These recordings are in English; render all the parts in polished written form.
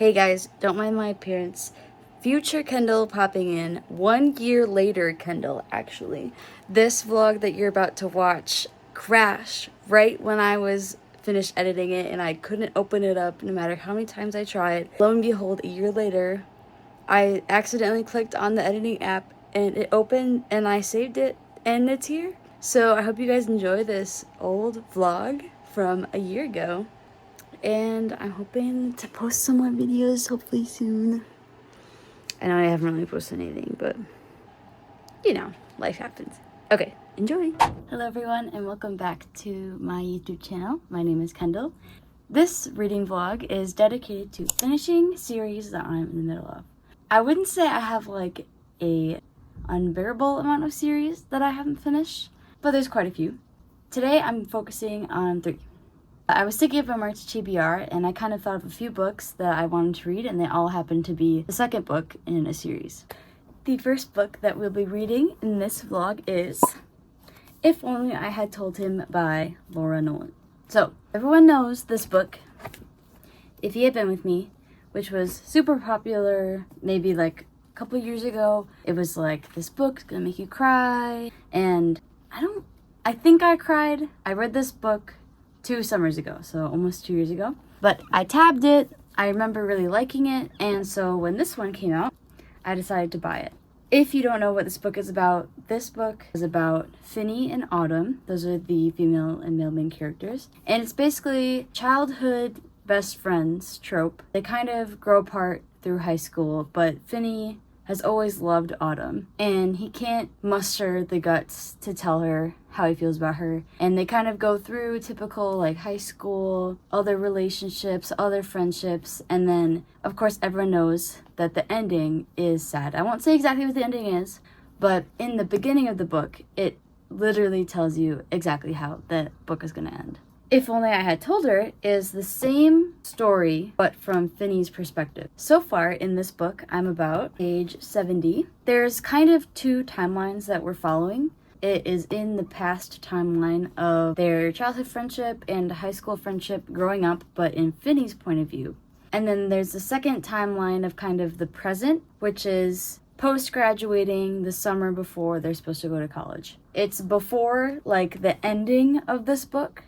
Hey guys, don't mind my appearance. Future Kendall popping in. 1 year later, Kendall, actually. This vlog that you're about to watch crashed right when I was finished editing it and I couldn't open it up no matter how many times I tried. Lo and behold, a year later, I accidentally clicked on the editing app and it opened and I saved it and it's here. So I hope you guys enjoy this old vlog from a year ago. And I'm hoping to post some more videos hopefully soon. I know I haven't really posted anything, but you know, life happens. Okay, enjoy. Hello everyone and welcome back to my YouTube channel. My name is Kendall. This reading vlog is dedicated to finishing series that I'm in the middle of. I wouldn't say I have like a unbearable amount of series that I haven't finished, but there's quite a few. Today I'm focusing on 3. I was thinking of a March TBR and I kind of thought of a few books that I wanted to read and they all happen to be the second book in a series. The first book that we'll be reading in this vlog is If Only I Had Told Him by Laura Nolan. So, everyone knows this book, if you had been with me, which was super popular maybe like a couple years ago. It was like, this book's gonna make you cry, and I think I cried. I read this book 2 summers ago, so almost 2 years ago. But I tabbed it, I remember really liking it, and so when this one came out, I decided to buy it. If you don't know what this book is about Finny and Autumn. Those are the female and male main characters. And it's basically childhood best friends trope. They kind of grow apart through high school, but Finny has always loved Autumn, and he can't muster the guts to tell her how he feels about her. And they kind of go through typical like high school, other relationships, other friendships, and then of course everyone knows that the ending is sad. I won't say exactly what the ending is, but in the beginning of the book, it literally tells you exactly how the book is gonna end. If Only I Had Told Her is the same story, but from Finny's perspective. So far in this book, I'm about page 70. There's kind of 2 timelines that we're following. It is in the past timeline of their childhood friendship and high school friendship growing up, but in Finny's point of view. And then there's the second timeline of kind of the present, which is post-graduating the summer before they're supposed to go to college. It's before like the ending of this book.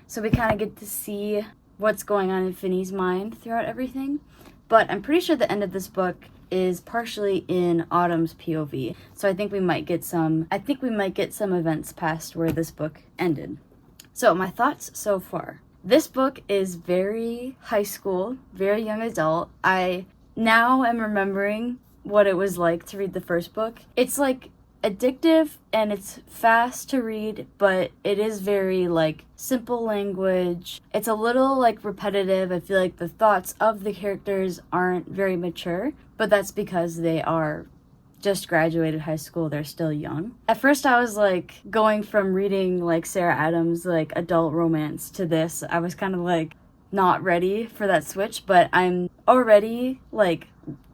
So we kind of get to see what's going on in Finny's mind throughout everything. But I'm pretty sure the end of this book is partially in Autumn's POV. So I think we might get some events past where this book ended. So my thoughts so far. This book is very high school, very young adult. I now am remembering what it was like to read the first book. It's like addictive and it's fast to read, but it is very like simple language. It's a little like repetitive. I feel like the thoughts of the characters aren't very mature, but that's because they are just graduated high school. They're still young. At first I was like going from reading like Sarah Adams like adult romance to this. I was kind of like not ready for that switch, but I'm already like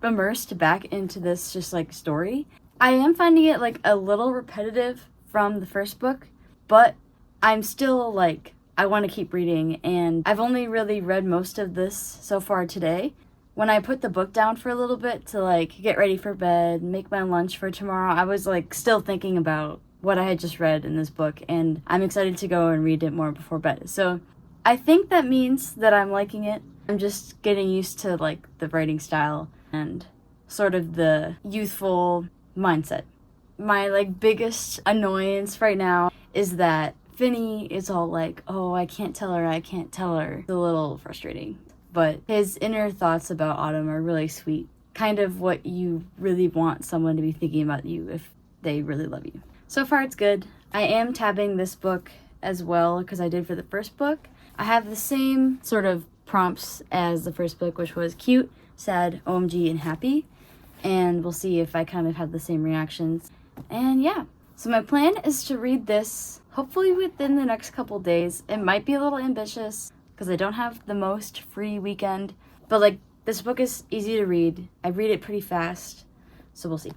immersed back into this just like story. I am finding it like a little repetitive from the first book, but I'm still like, I want to keep reading, and I've only really read most of this so far today. When I put the book down for a little bit to like get ready for bed, make my lunch for tomorrow, I was like still thinking about what I had just read in this book, and I'm excited to go and read it more before bed. So I think that means that I'm liking it. I'm just getting used to like the writing style and sort of the youthful mindset. My like biggest annoyance right now is that Finny is all like, oh, I can't tell her. It's a little frustrating. But his inner thoughts about Autumn are really sweet. Kind of what you really want someone to be thinking about you if they really love you. So far it's good. I am tabbing this book as well because I did for the first book. I have the same sort of prompts as the first book, which was cute, sad, OMG, and happy. And we'll see if I kind of have the same reactions. And yeah, so my plan is to read this hopefully within the next couple days. It might be a little ambitious because I don't have the most free weekend, but like this book is easy to read. I read it pretty fast, so we'll see.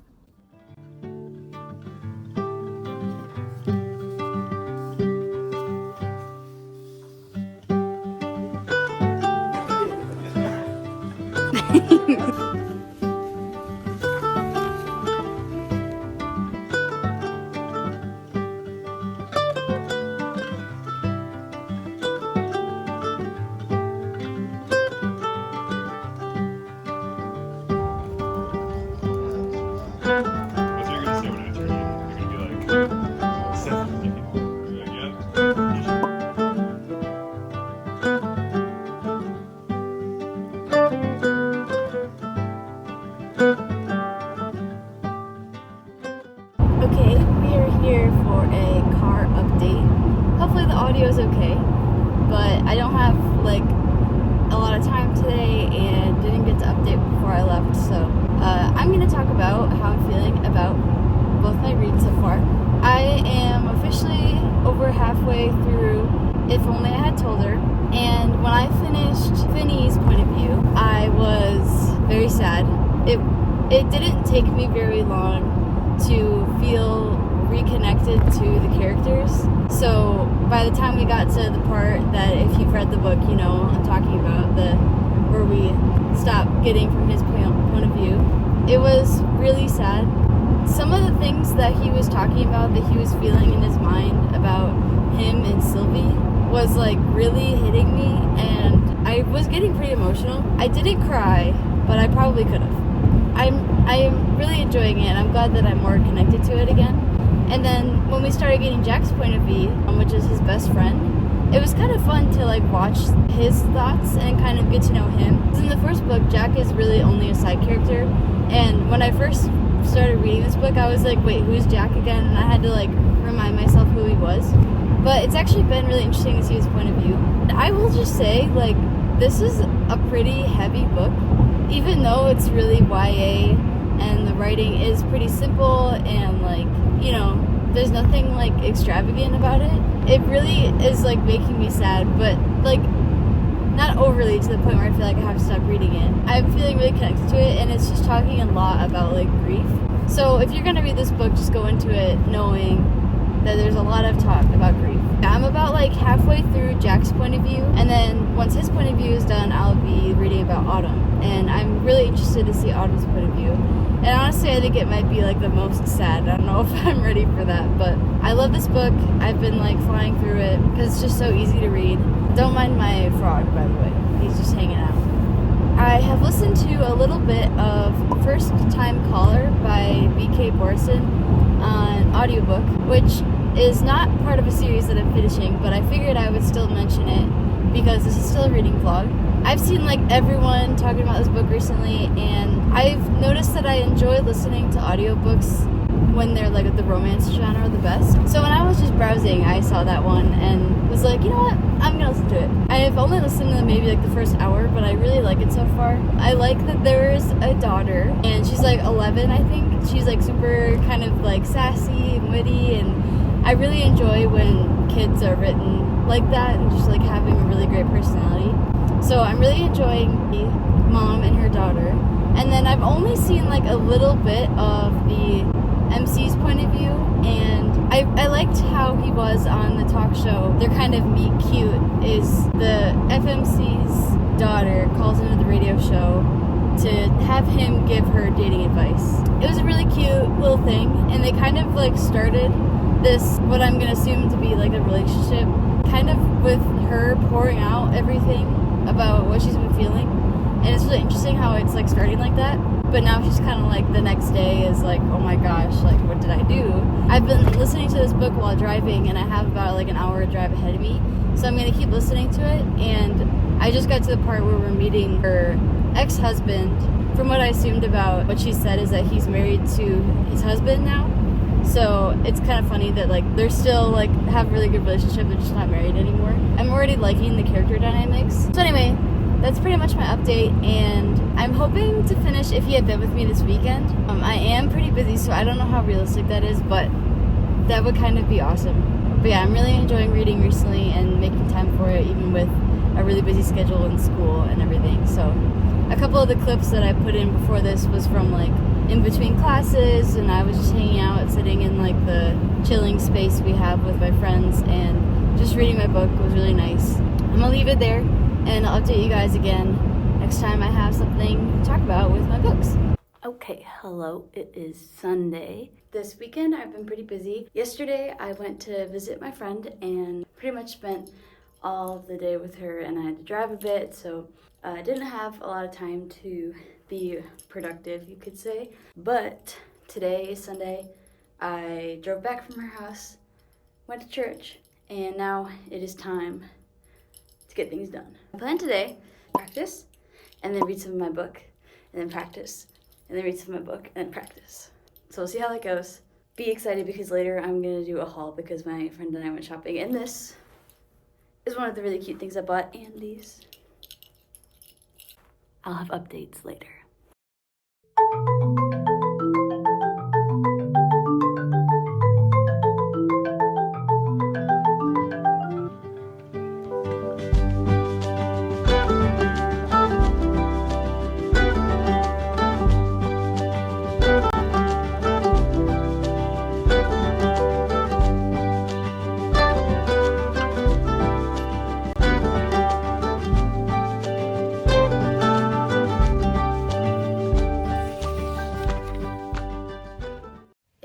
Okay, we are here for a car update. Hopefully the audio is okay, but I don't have like a lot of time today and didn't get to update before I left, so I'm going to talk about how I'm feeling about both my reads so far. I am officially over halfway through If Only I Had Told Her, and when I finished Finney's point of view, I was very sad. It didn't take me very long to feel reconnected to the characters. So by the time we got to the part that, if you've read the book, you know I'm talking about, where we stop getting from his point of view, it was really sad. Some of the things that he was talking about, that he was feeling in his mind about him and Sylvie, was like really hitting me, and I was getting pretty emotional. I didn't cry, but I probably could have. I am really enjoying it, and I'm glad that I'm more connected to it again. And then when we started getting Jack's point of view, which is his best friend, it was kind of fun to like watch his thoughts and kind of get to know him. Because in the first book, Jack is really only a side character, and when I first started reading this book, I was like, wait, who's Jack again? And I had to like remind myself who he was. But it's actually been really interesting to see his point of view. I will just say, like, this is a pretty heavy book, even though it's really YA and the writing is pretty simple and, like, you know, there's nothing like extravagant about it. It really is like making me sad, but like not overly to the point where I feel like I have to stop reading it. I'm feeling really connected to it, and it's just talking a lot about like grief. So if you're gonna read this book, just go into it knowing that there's a lot of talk about grief. I'm about like halfway through Jack's point of view, and then once his point of view is done, I'll be reading about Autumn, and I'm really interested to see Autumn's point of view. And honestly, I think it might be like the most sad. I don't know if I'm ready for that, but I love this book. I've been like flying through it because it's just so easy to read. Don't mind my frog, by the way. He's just hanging out. I have listened to a little bit of First Time Caller by B.K. Borson on audiobook, which is not part of a series that I'm finishing, but I figured I would still mention it because this is still a reading vlog. I've seen like everyone talking about this book recently, and I've noticed that I enjoy listening to audiobooks when they're like the romance genre the best. So when I was just browsing, I saw that one and was like, you know what, I'm gonna listen to it. I've only listened to maybe like the first hour, but I really like it so far. I like that there's a daughter, and she's like 11, I think. She's like super kind of like sassy and witty, and I really enjoy when kids are written like that and just like having a really great personality. So I'm really enjoying the mom and her daughter. And then I've only seen like a little bit of the MC's point of view, and I liked how he was on the talk show. They're kind of meet cute. Is the FMC's daughter calls into the radio show to have him give her dating advice. It was a really cute little thing, and they kind of like started this, what I'm gonna assume to be like a relationship, kind of with her pouring out everything about what she's been feeling. And it's really interesting how it's like starting like that, but now she's kind of like the next day is like, oh my gosh, like what did I do? I've been listening to this book while driving, and I have about like an hour drive ahead of me, so I'm gonna keep listening to it. And I just got to the part where we're meeting her ex-husband. From what I assumed about what she said is that he's married to his husband now. So it's kind of funny that like they're still like have a really good relationship, they're just not married anymore. I'm already liking the character dynamics. So anyway, that's pretty much my update, and I'm hoping to finish If He Had Been With Me this weekend. I am pretty busy, so I don't know how realistic that is, but that would kind of be awesome. But yeah, I'm really enjoying reading recently and making time for it, even with a really busy schedule in school and everything. So a couple of the clips that I put in before this was from like in between classes, and I was just hanging out, sitting in like the chilling space we have with my friends, and just reading my book was really nice. I'm gonna leave it there, and I'll update you guys again next time I have something to talk about with my books. Okay, hello, it is Sunday. This weekend I've been pretty busy. Yesterday I went to visit my friend and pretty much spent all of the day with her, and I had to drive a bit, so I didn't have a lot of time to be productive, you could say. But today is Sunday. I drove back from her house, went to church, and now it is time to get things done. My plan today, practice, and then read some of my book, and then practice, and then read some of my book, and then practice. So we'll see how that goes. Be excited because later I'm gonna do a haul because my friend and I went shopping, and this is one of the really cute things I bought, and these. I'll have updates later.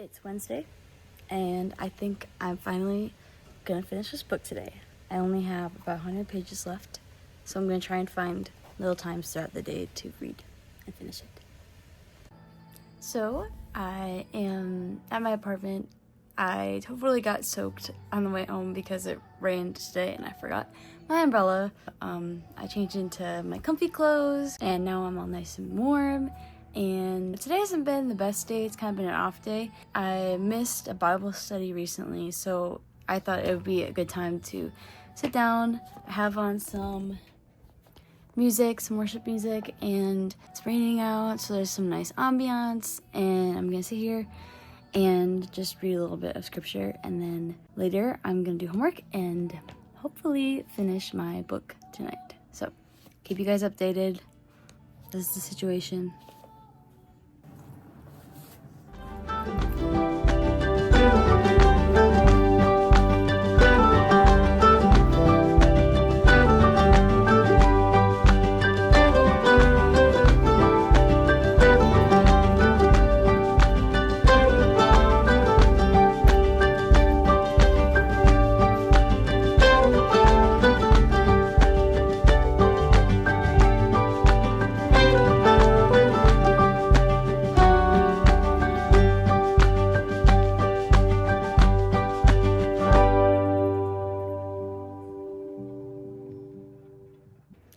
It's Wednesday, and I think I'm finally gonna finish this book today. I only have about 100 pages left, so I'm gonna try and find little times throughout the day to read and finish it. So I am at my apartment. I totally got soaked on the way home because it rained today and I forgot my umbrella. I changed into my comfy clothes and now I'm all nice and warm. And today hasn't been the best day. It's kind of been an off day. I missed a Bible study recently, so I thought it would be a good time to sit down, have on some music, some worship music, and it's raining out, so there's some nice ambiance, and I'm gonna sit here and just read a little bit of scripture, and then later I'm gonna do homework and hopefully finish my book tonight. So keep you guys updated. This is the situation.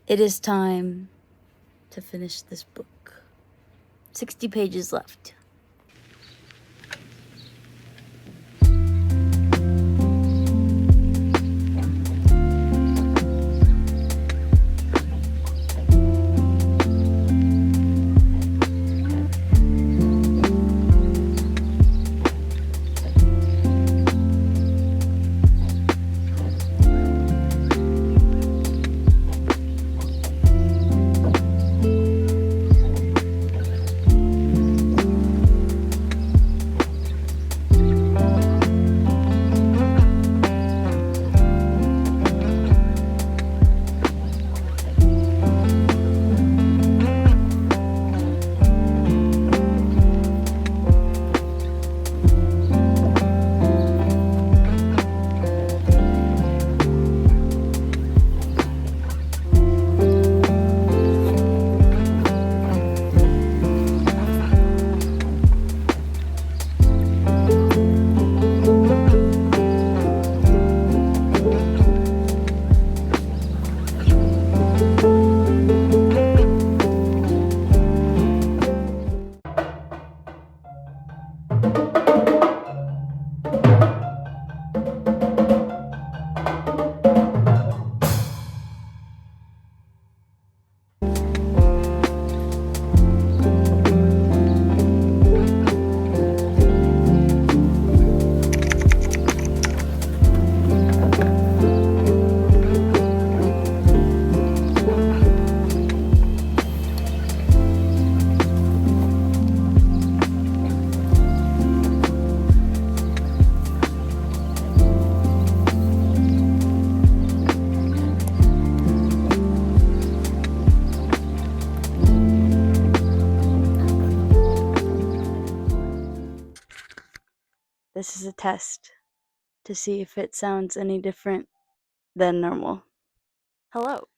It is time to finish this book. 60 pages left. This is a test to see if it sounds any different than normal. Hello.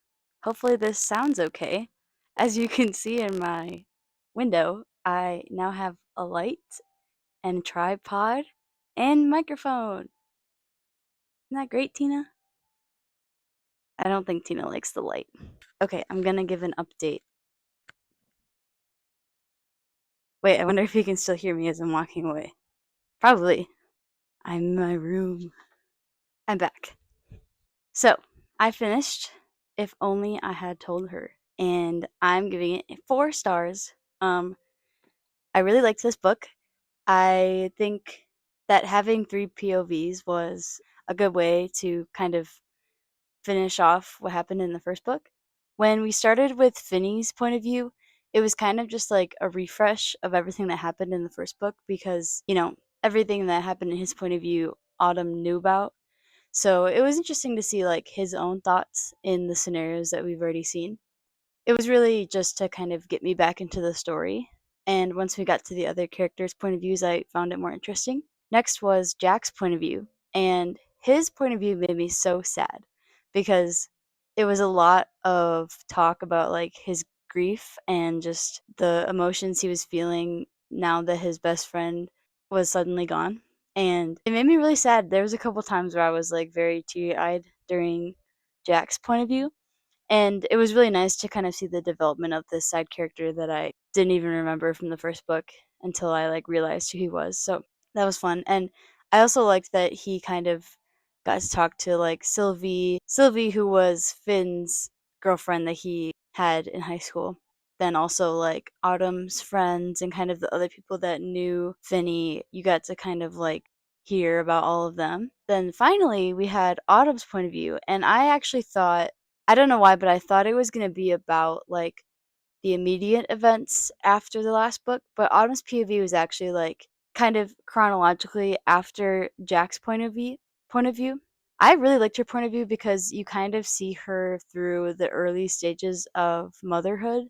Hopefully this sounds okay. As you can see in my window, I now have a light and tripod and microphone. Isn't that great, Tina? I don't think Tina likes the light. Okay, I'm gonna give an update. Wait, I wonder if you can still hear me as I'm walking away. Probably. I'm in my room. I'm back. So, I finished If Only I Had Told Her, and I'm giving it 4 stars. I really liked this book. I think that having 3 POVs was a good way to kind of finish off what happened in the first book. When we started with Finney's point of view, it was kind of just like a refresh of everything that happened in the first book because, everything that happened in his point of view, Autumn knew about. So it was interesting to see like his own thoughts in the scenarios that we've already seen. It was really just to kind of get me back into the story. And once we got to the other characters' point of views, I found it more interesting. Next was Jack's point of view, and his point of view made me so sad because it was a lot of talk about like his grief and just the emotions he was feeling now that his best friend was suddenly gone. And it made me really sad. There was a couple times where I was like very teary-eyed during Jack's point of view, and it was really nice to kind of see the development of this side character that I didn't even remember from the first book until I like realized who he was. So that was fun. And I also liked that he kind of got to talk to like Sylvie who was Finn's girlfriend that he had in high school. Then also like Autumn's friends and kind of the other people that knew Finney. You got to kind of like hear about all of them. Then finally we had Autumn's point of view, and I actually thought, I don't know why, but I thought it was going to be about like the immediate events after the last book, but Autumn's POV was actually like kind of chronologically after Jack's point of view. I really liked her point of view because you kind of see her through the early stages of motherhood,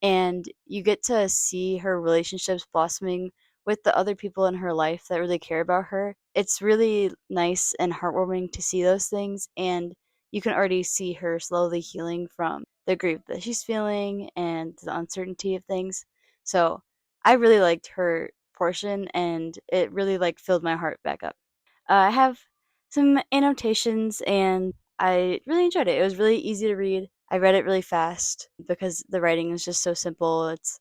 and you get to see her relationships blossoming with the other people in her life that really care about her. It's really nice and heartwarming to see those things, and you can already see her slowly healing from the grief that she's feeling and the uncertainty of things. So I really liked her portion, and it really like filled my heart back up. I have some annotations, and I really enjoyed it. It was really easy to read. I read it really fast because the writing is just so simple. It's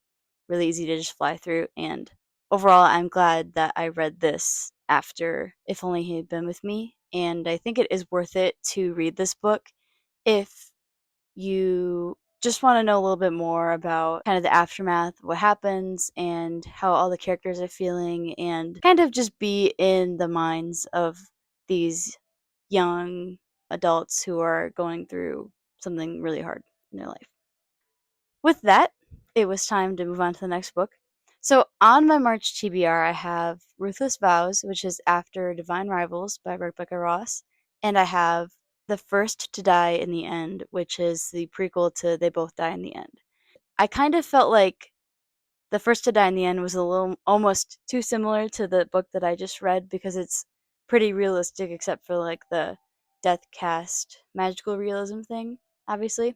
really easy to just fly through. And overall, I'm glad that I read this after If Only He Had Been With Me. And I think it is worth it to read this book if you just want to know a little bit more about kind of the aftermath, what happens, and how all the characters are feeling, and kind of just be in the minds of these young adults who are going through something really hard in their life. With that, it was time to move on to the next book. So on my March TBR, I have Ruthless Vows, which is after Divine Rivals by Rebecca Ross, and I have The First to Die in the End, which is the prequel to They Both Die in the End. I kind of felt like The First to Die in the End was a little almost too similar to the book that I just read because it's pretty realistic except for like the death cast magical realism thing, obviously.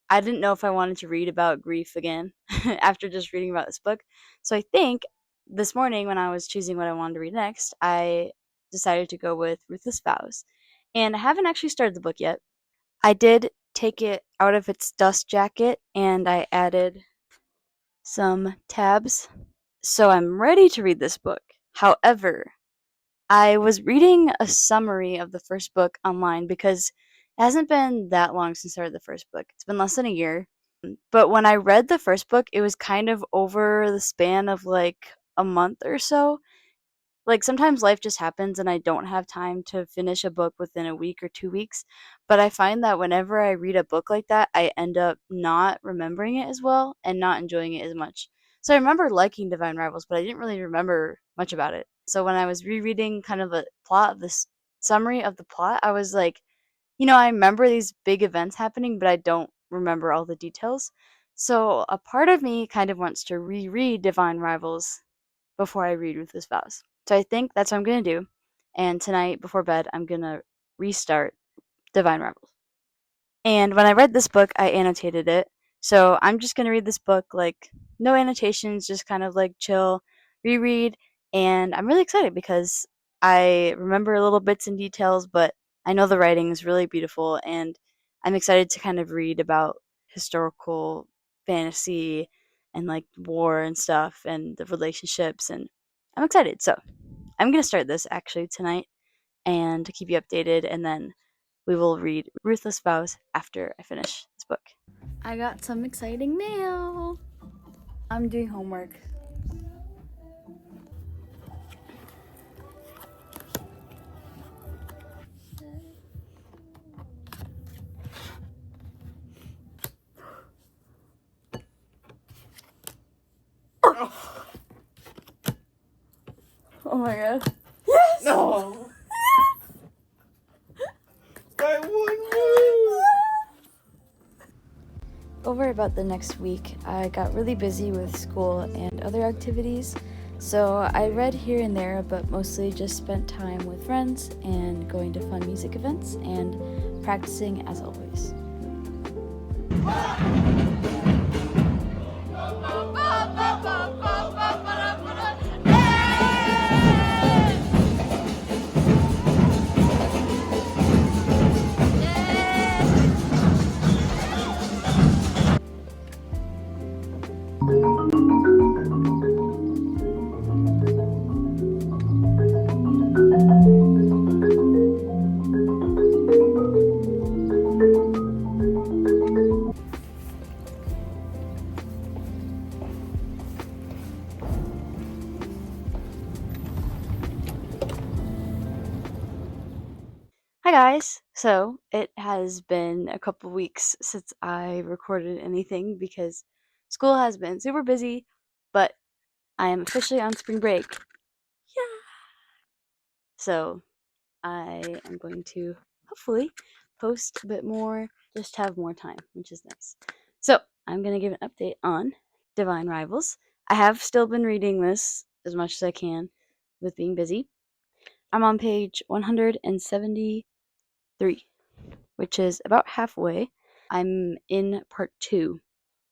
I didn't know if I wanted to read about grief again after just reading about this book. So I think this morning when I was choosing what I wanted to read next, I decided to go with Ruthless Vows. And I haven't actually started the book yet. I did take it out of its dust jacket and I added some tabs. So I'm ready to read this book. However, I was reading a summary of the first book online because it hasn't been that long since I read the first book. It's been less than a year. But when I read the first book, it was kind of over the span of like a month or so. Like sometimes life just happens and I don't have time to finish a book within a week or 2 weeks. But I find that whenever I read a book like that, I end up not remembering it as well and not enjoying it as much. So I remember liking Divine Rivals, but I didn't really remember much about it. So when I was rereading kind of a plot of this summary of the plot, I was like, I remember these big events happening, but I don't remember all the details. So a part of me kind of wants to reread Divine Rivals before I read Ruthless Vows. So I think that's what I'm gonna do. And tonight before bed, I'm gonna restart Divine Rivals. And when I read this book, I annotated it. So I'm just going to read this book, like, no annotations, just kind of like chill, reread. And I'm really excited because I remember little bits and details, but I know the writing is really beautiful. And I'm excited to kind of read about historical fantasy and like war and stuff and the relationships. And I'm excited. So I'm going to start this actually tonight and to keep you updated. And then we will read Ruthless Vows after I finish this book. I got some exciting mail. I'm doing homework. Oh my god. Yes! No! By one word! Over about the next week, I got really busy with school and other activities, so I read here and there, but mostly just spent time with friends and going to fun music events and practicing as always. Hi guys! So, it has been a couple weeks since I recorded anything because school has been super busy, but I am officially on spring break. Yeah! So, I am going to hopefully post a bit more, just have more time, which is nice. So, I'm going to give an update on Divine Rivals. I have still been reading this as much as I can with being busy. I'm on page 173, which is about halfway. I'm in part 2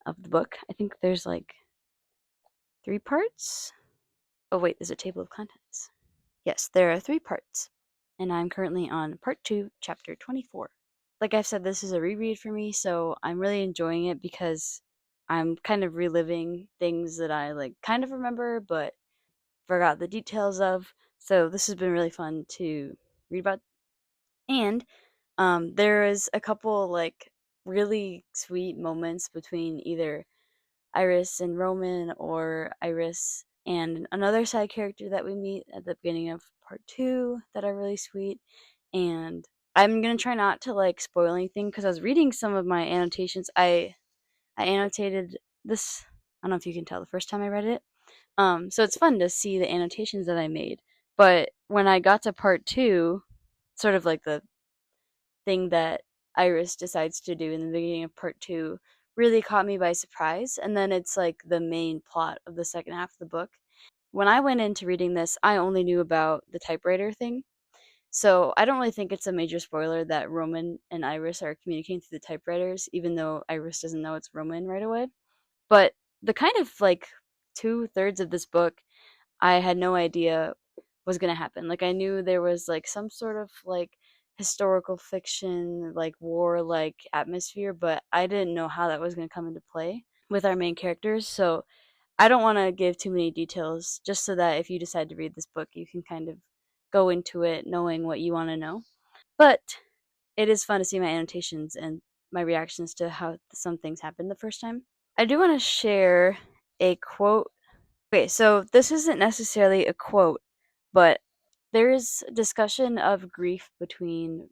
of the book. I think there's like 3 parts. Oh, wait, there's a table of contents. Yes, there are 3 parts, and I'm currently on part 2, chapter 24. Like I've said, this is a reread for me, so I'm really enjoying it because I'm kind of reliving things that I like kind of remember but forgot the details of. So this has been really fun to read about. And there is a couple like really sweet moments between either Iris and Roman or Iris and another side character that we meet at the beginning of part 2 that are really sweet. And I'm going to try not to like spoil anything because I was reading some of my annotations. I annotated this, I don't know if you can tell the first time I read it. So it's fun to see the annotations that I made. But when I got to part 2, sort of like the thing that Iris decides to do in the beginning of part 2 really caught me by surprise. And then it's like the main plot of the second half of the book. When I went into reading this, I only knew about the typewriter thing. So I don't really think it's a major spoiler that Roman and Iris are communicating through the typewriters, even though Iris doesn't know it's Roman right away. But the kind of like 2/3 of this book I had no idea was gonna happen. Like I knew there was like some sort of like historical fiction, like war like atmosphere, but I didn't know how that was gonna come into play with our main characters. So I don't want to give too many details, just so that if you decide to read this book, you can kind of go into it knowing what you want to know. But it is fun to see my annotations and my reactions to how some things happened the first time. I do want to share a quote. Okay, so this isn't necessarily a quote, but there is discussion of grief between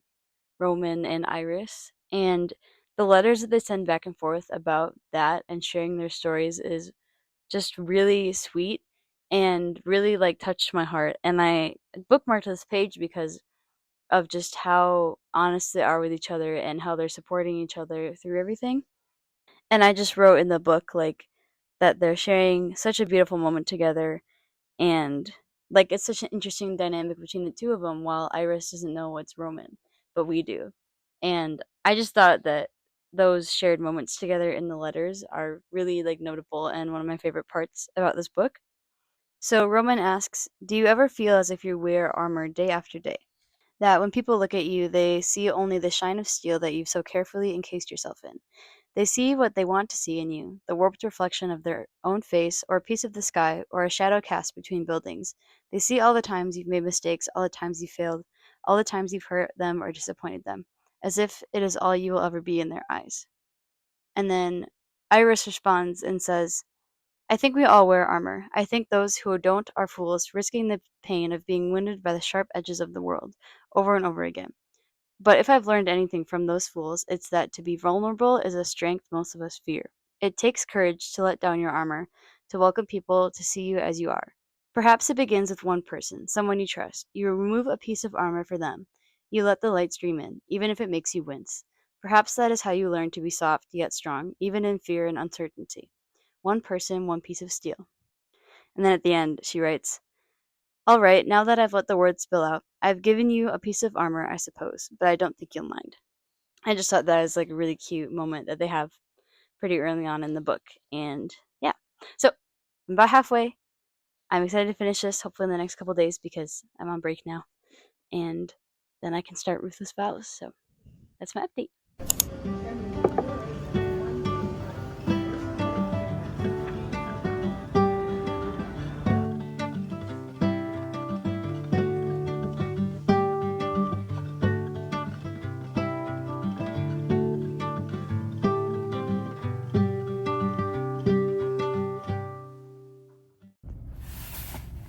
Roman and Iris, and the letters that they send back and forth about that and sharing their stories is just really sweet and really like touched my heart. And I bookmarked this page because of just how honest they are with each other and how they're supporting each other through everything. And I just wrote in the book like that they're sharing such a beautiful moment together and like it's such an interesting dynamic between the two of them, while Iris doesn't know what's Roman, but we do. And I just thought that those shared moments together in the letters are really like notable and one of my favorite parts about this book. So Roman asks, "Do you ever feel as if you wear armor day after day? That when people look at you, they see only the shine of steel that you've so carefully encased yourself in. They see what they want to see in you, the warped reflection of their own face, or a piece of the sky, or a shadow cast between buildings. They see all the times you've made mistakes, all the times you've failed, all the times you've hurt them or disappointed them, as if it is all you will ever be in their eyes." And then Iris responds and says, "I think we all wear armor. I think those who don't are fools, risking the pain of being wounded by the sharp edges of the world, over and over again. But if I've learned anything from those fools, it's that to be vulnerable is a strength most of us fear. It takes courage to let down your armor, to welcome people to see you as you are. Perhaps it begins with one person, someone you trust. You remove a piece of armor for them. You let the light stream in, even if it makes you wince. Perhaps that is how you learn to be soft yet strong, even in fear and uncertainty. One person, one piece of steel." And then at the end, she writes, "All right, now that I've let the words spill out, I've given you a piece of armor, I suppose, but I don't think you'll mind." I just thought that was like a really cute moment that they have pretty early on in the book. And yeah, so I'm about halfway. I'm excited to finish this, hopefully in the next couple days because I'm on break now. And then I can start Ruthless Vows. So that's my update.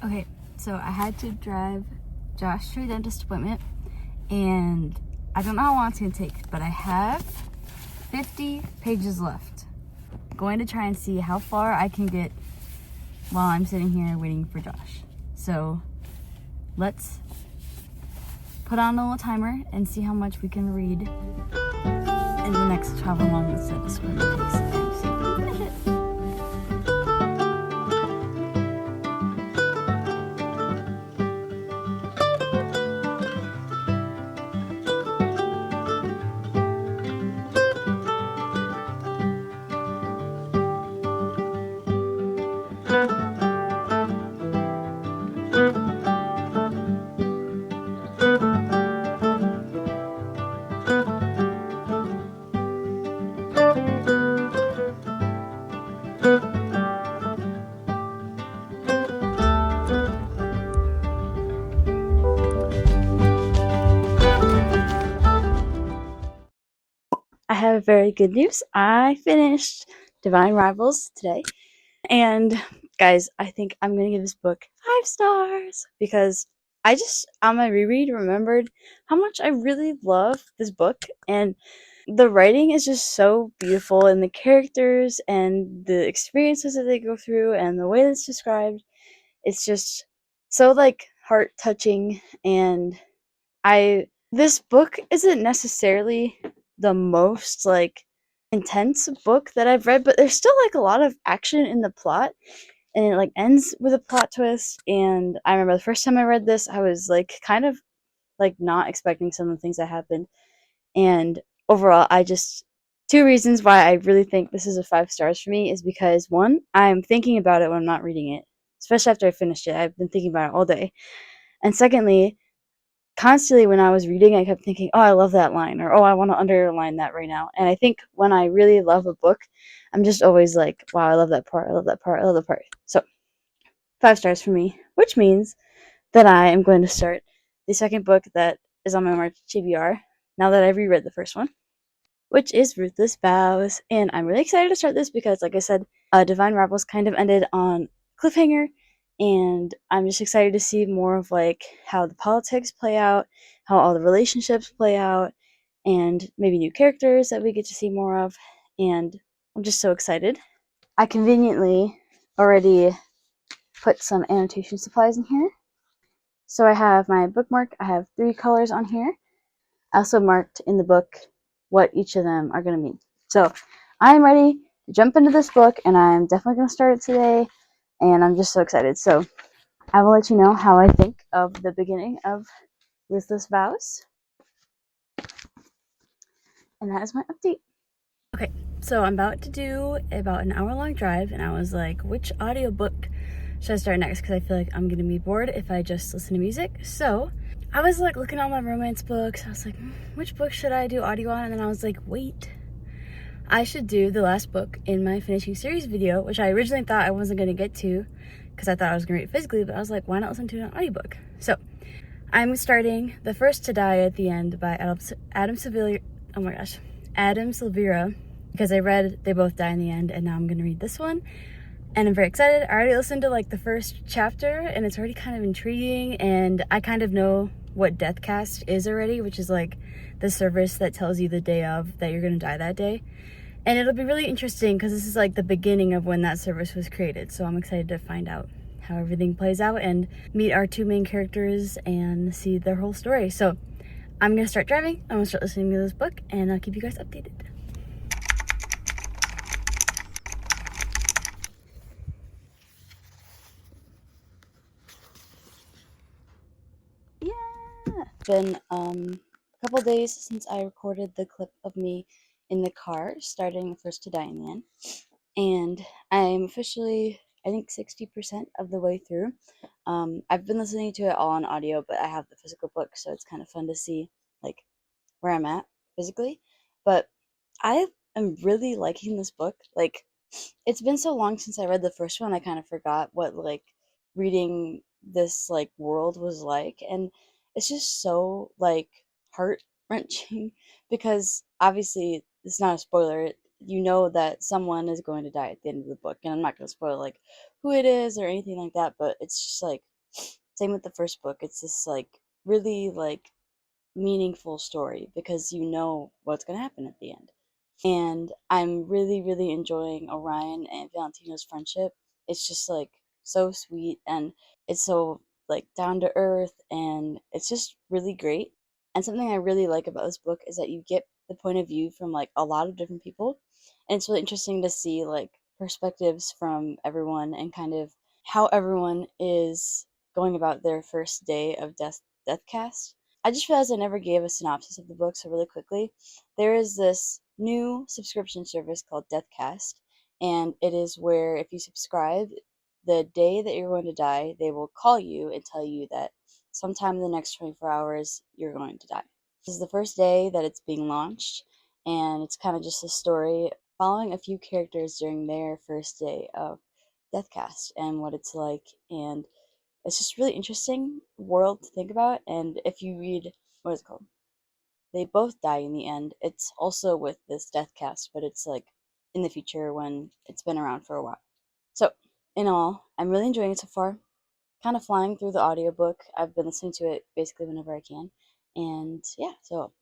Okay, so I had to drive Josh to a dentist appointment, and I don't know how long it's gonna take, but I have 50 pages left. I'm going to try and see how far I can get while I'm sitting here waiting for Josh. So let's put on a little timer and see how much we can read in the next however long this appointment takes. And see if we can finish it. I have very good news. I finished Divine Rivals today. And guys, I think I'm going to give this book 5 stars because I just, on my reread, remembered how much I really love this book. And the writing is just so beautiful, and the characters and the experiences that they go through and the way it's described, it's just so like heart touching. And this book isn't necessarily the most like intense book that I've read, but there's still like a lot of action in the plot, and it like ends with a plot twist. And I remember the first time I read this, I was like kind of like not expecting some of the things that happened. And overall, I just, two reasons why I really think this is a 5 stars for me is because one, I'm thinking about it when I'm not reading it, especially after I finished it. I've been thinking about it all day. And secondly, constantly when I was reading, I kept thinking, oh, I love that line, or oh, I want to underline that right now. And I think when I really love a book, I'm just always like, wow, I love that part, I love that part, I love that part. So 5 stars for me, which means that I am going to start the second book that is on my March TBR now that I've reread the first one, which is Ruthless Vows. And I'm really excited to start this because, like I said, Divine Rivals kind of ended on cliffhanger, and I'm just excited to see more of like how the politics play out, how all the relationships play out, and maybe new characters that we get to see more of. And I'm just so excited. I conveniently already put some annotation supplies in here. So I have my bookmark. I have 3 colors on here. I also marked in the book what each of them are going to mean. So I'm ready to jump into this book, and I'm definitely going to start it today, and I'm just so excited. So I will let you know how I think of the beginning of Ruthless Vows. And that is my update. Okay, so I'm about to do about an hour-long drive, and I was like, which audiobook should I start next? Because I feel like I'm gonna be bored if I just listen to music. So I was like looking at all my romance books. I was like, which book should I do audio on? And then I was like, wait, I should do the last book in my finishing series video, which I originally thought I wasn't gonna get to because I thought I was gonna read it physically, but I was like, why not listen to an audiobook? So I'm starting The First to Die at the End by Adam Silvera. Oh my gosh, Adam Silvera, because I read They Both Die in the End, and now I'm gonna read this one, and I'm very excited. I already listened to like the first chapter, and it's already kind of intriguing, and I kind of know what Deathcast is already, which is like the service that tells you the day of that you're gonna die that day. And it'll be really interesting because this is like the beginning of when that service was created. So I'm excited to find out how everything plays out and meet our two main characters and see their whole story. So I'm gonna start driving, I'm gonna start listening to this book, and I'll keep you guys updated. Yeah! It's been a couple days since I recorded the clip of me in the car starting The First to Die in the End. And I'm officially, I think, 60% of the way through. I've been listening to it all on audio, but I have the physical book, so it's kind of fun to see like where I'm at physically. But I am really liking this book. Like, it's been so long since I read the first one, I kind of forgot what like reading this like world was like, and it's just so like heart wrenching because obviously it's not a spoiler. You know that someone is going to die at the end of the book, and I'm not going to spoil like who it is or anything like that. But it's just like same with the first book. It's this like really like meaningful story because you know what's going to happen at the end. And I'm really, really enjoying Orion and Valentino's friendship. It's just like so sweet, and it's so like down to earth, and it's just really great. And something I really like about this book is that you get the point of view from like a lot of different people. And it's really interesting to see like perspectives from everyone and kind of how everyone is going about their first day of deathcast. I just realized I never gave a synopsis of the book, so really quickly, there is this new subscription service called Deathcast, and it is where if you subscribe, the day that you're going to die, they will call you and tell you that sometime in the next 24 hours you're going to die. This is the first day that it's being launched, and it's kind of just a story following a few characters during their first day of Deathcast and what it's like, and it's just really interesting world to think about. And if you read, what is it called? They Both Die in the End. It's also with this death cast, but it's like in the future when it's been around for a while. So, in all, I'm really enjoying it so far. Kind of flying through the audiobook. I've been listening to it basically whenever I can. And yeah, so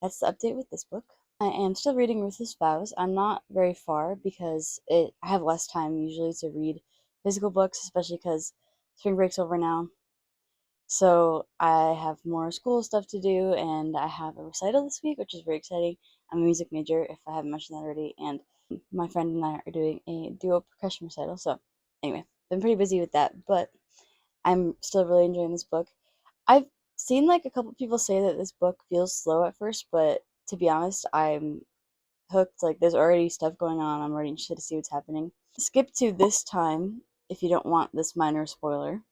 that's the update with this book. I am still reading Ruthless Vows. I'm not very far because I have less time usually to read physical books, especially because spring break's over now. So I have more school stuff to do, and I have a recital this week, which is very exciting. I'm a music major, if I haven't mentioned that already, and my friend and I are doing a duo percussion recital. So anyway, been pretty busy with that, but I'm still really enjoying this book. I've seen like a couple people say that this book feels slow at first, but to be honest, I'm hooked. Like there's already stuff going on. I'm already interested to see what's happening. Skip to this time if you don't want this minor spoiler.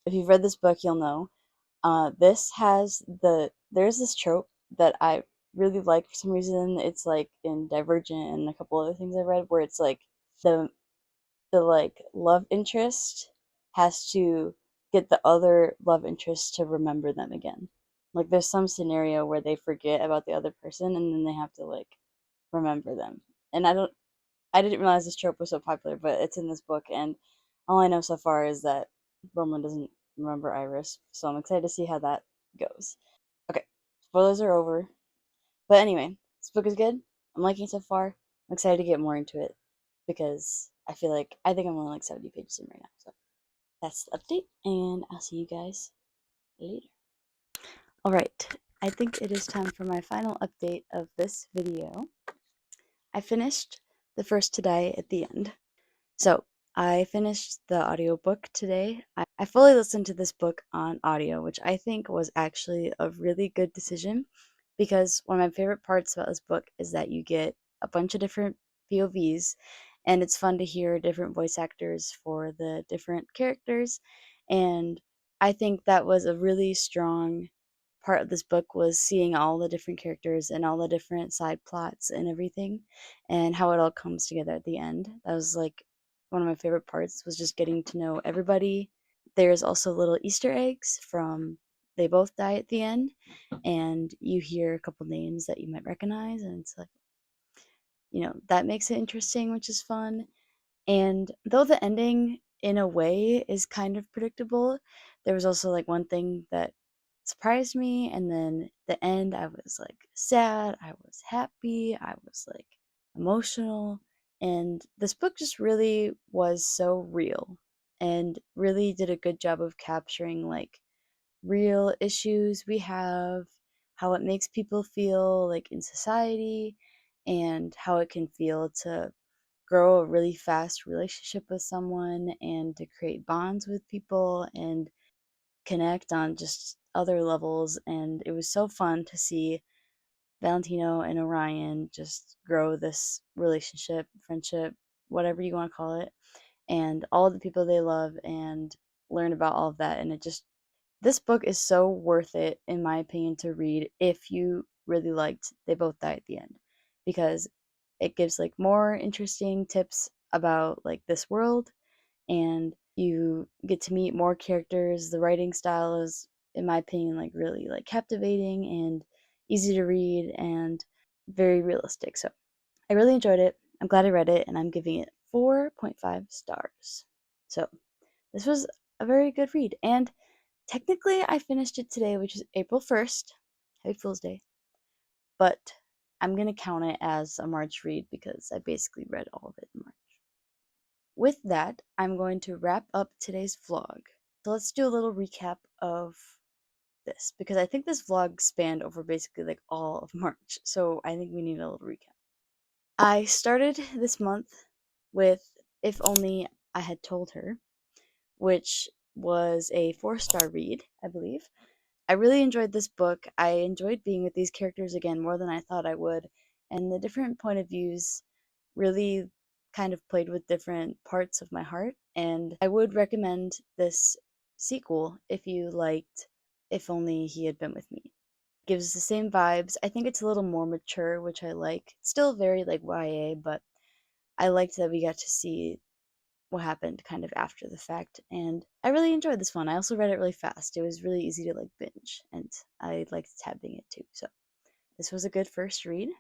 If you've read this book, you'll know this has there's this trope that I really like for some reason. It's like in Divergent and a couple other things I read where it's like the like love interest has to get the other love interest to remember them again. Like there's some scenario where they forget about the other person and then they have to like remember them. And I didn't realize this trope was so popular, but it's in this book, and all I know so far is that Roman doesn't remember Iris, so I'm excited to see how that goes. Okay, spoilers are over. But anyway, this book is good. I'm liking it so far. I'm excited to get more into it because I think I'm only like 70 pages in right now. So that's the update, and I'll see you guys later. Alright, I think it is time for my final update of this video. I finished The First to Die at the End. So, I finished the audiobook today. I fully listened to this book on audio, which I think was actually a really good decision because one of my favorite parts about this book is that you get a bunch of different POVs and it's fun to hear different voice actors for the different characters. And I think that was a really strong part of this book was seeing all the different characters and all the different side plots and everything and how it all comes together at the end. That was like one of my favorite parts was just getting to know everybody. There's also little Easter eggs from they both die at the end and you hear a couple names that you might recognize and it's like, that makes it interesting, which is fun. And though the ending, in a way, is kind of predictable, there was also like one thing that surprised me. And then the end, I was like sad, I was happy, I was like emotional. And this book just really was so real and really did a good job of capturing like real issues we have, how it makes people feel like in society, and how it can feel to grow a really fast relationship with someone and to create bonds with people and connect on just other levels. And it was so fun to see Valentino and Orion just grow this relationship, friendship, whatever you want to call it, and all the people they love and learn about all of that. And it just, this book is so worth it, in my opinion, to read if you really liked They Both Die at the End, because it gives like more interesting tips about like this world, and you get to meet more characters. The writing style is, in my opinion, like really like captivating and easy to read and very realistic. So I really enjoyed it. I'm glad I read it, and I'm giving it 4.5 stars. So this was a very good read, and technically, I finished it today, which is April 1st. Happy Fool's Day. But I'm going to count it as a March read because I basically read all of it in March. With that, I'm going to wrap up today's vlog. So let's do a little recap of this because I think this vlog spanned over basically like all of March. So I think we need a little recap. I started this month with If Only I Had Told Her, which was a 4-star read, I believe. I really enjoyed this book. I enjoyed being with these characters again more than I thought I would, and the different point of views really kind of played with different parts of my heart. And I would recommend this sequel if you liked If Only He Had Been With Me. It gives the same vibes. I think it's a little more mature, which I like. It's still very like YA, but I liked that we got to see what happened kind of after the fact, and I really enjoyed this one. I also read it really fast. It was really easy to like binge, and I liked tabbing it too. So this was a good first read.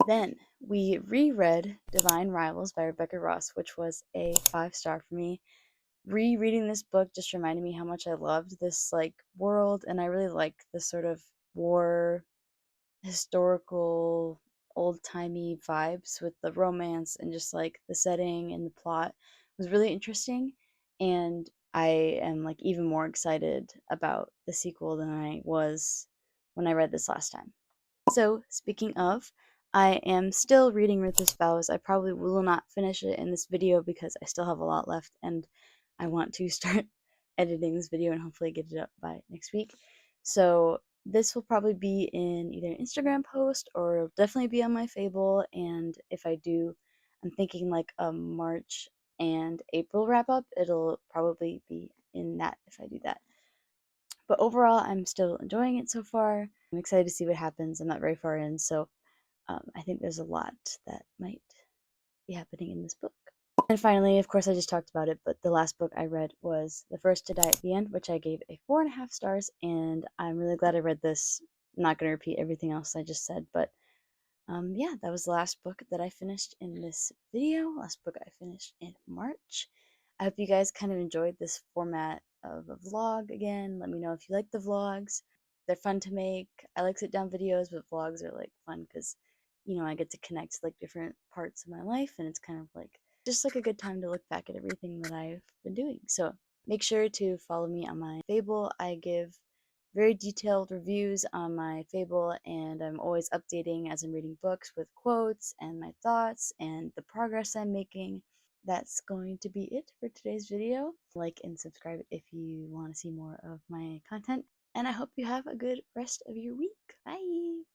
Then we reread Divine Rivals by Rebecca Ross, which was a 5-star for me. Rereading this book just reminded me how much I loved this like world, and I really like this sort of war historical old-timey vibes with the romance and just like the setting and the plot was really interesting, and I am like even more excited about the sequel than I was when I read this last time. So, speaking of, I am still reading Ruthless Vows. I probably will not finish it in this video because I still have a lot left and I want to start editing this video and hopefully get it up by next week. So, this will probably be in either an Instagram post or it'll definitely be on my Fable. And if I do, I'm thinking like a March and April wrap up, it'll probably be in that if I do that. But overall, I'm still enjoying it so far. I'm excited to see what happens. I'm not very far in, so I think there's a lot that might be happening in this book. And finally, of course, I just talked about it, but the last book I read was The First to Die at the End, which I gave a 4.5 stars, and I'm really glad I read this. I'm not going to repeat everything else I just said, but yeah, that was the last book that I finished in this video. Last book I finished in March. I hope you guys kind of enjoyed this format of a vlog again. Let me know if you like the vlogs. They're fun to make. I like sit down videos, but vlogs are like fun because, I get to connect like different parts of my life, and it's kind of like just like a good time to look back at everything that I've been doing. So make sure to follow me on my Fable. I give very detailed reviews on my Fable, and I'm always updating as I'm reading books with quotes and my thoughts and the progress I'm making. that's going to be it for today's video. Like and subscribe if you want to see more of my content. And I hope you have a good rest of your week. Bye!